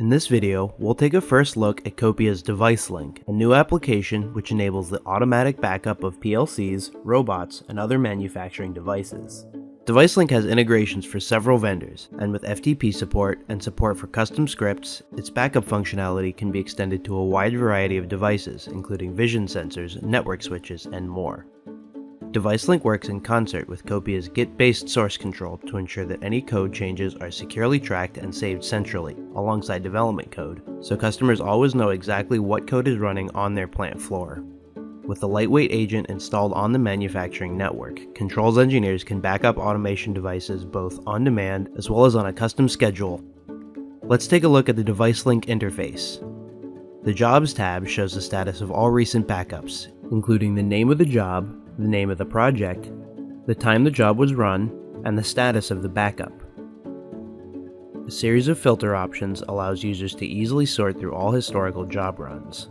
In this video, we'll take a first look at Copia's DeviceLink, a new application which enables the automatic backup of PLCs, robots, and other manufacturing devices. DeviceLink has integrations for several vendors, and with FTP support and support for custom scripts, its backup functionality can be extended to a wide variety of devices, including vision sensors, network switches, and more. DeviceLink works in concert with Copia's Git-based source control to ensure that any code changes are securely tracked and saved centrally, alongside development code, so customers always know exactly what code is running on their plant floor. With the lightweight agent installed on the manufacturing network, controls engineers can back up automation devices both on demand as well as on a custom schedule. Let's take a look at the DeviceLink interface. The Jobs tab shows the status of all recent backups, including the name of the job, the name of the project, the time the job was run, and the status of the backup. A series of filter options allows users to easily sort through all historical job runs.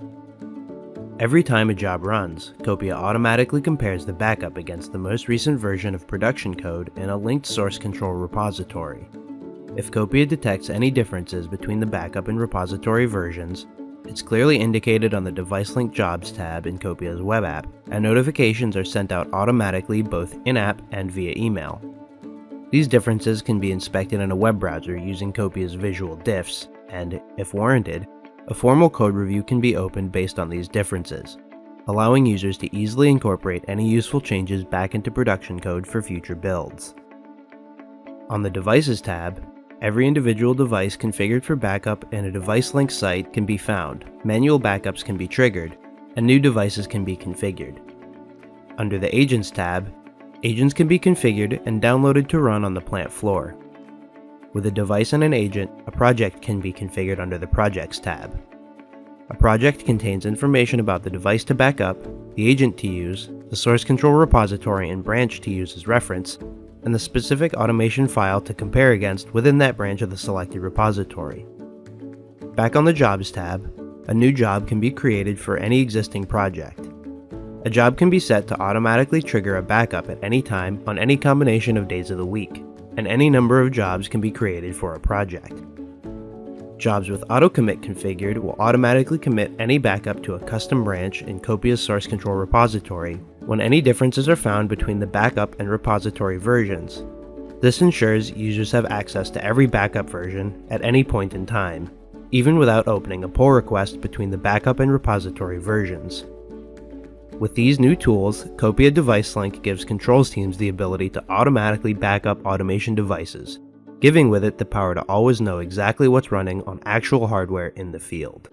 Every time a job runs, Copia automatically compares the backup against the most recent version of production code in a linked source control repository. If Copia detects any differences between the backup and repository versions, it's clearly indicated on the DeviceLink Jobs tab in Copia's web app, and notifications are sent out automatically both in-app and via email. These differences can be inspected in a web browser using Copia's visual Diffs, and, if warranted, a formal code review can be opened based on these differences, allowing users to easily incorporate any useful changes back into production code for future builds. On the Devices tab, every individual device configured for backup in a DeviceLink site can be found, manual backups can be triggered, and new devices can be configured. Under the Agents tab, agents can be configured and downloaded to run on the plant floor. With a device and an agent, a project can be configured under the Projects tab. A project contains information about the device to back up, the agent to use, the source control repository and branch to use as reference, and the specific automation file to compare against within that branch of the selected repository. Back on the Jobs tab, a new job can be created for any existing project. A job can be set to automatically trigger a backup at any time on any combination of days of the week, and any number of jobs can be created for a project. Jobs with auto-commit configured will automatically commit any backup to a custom branch in Copia's source control repository when any differences are found between the backup and repository versions. This ensures users have access to every backup version at any point in time, even without opening a pull request between the backup and repository versions. With these new tools, Copia DeviceLink gives controls teams the ability to automatically back up automation devices, giving with it the power to always know exactly what's running on actual hardware in the field.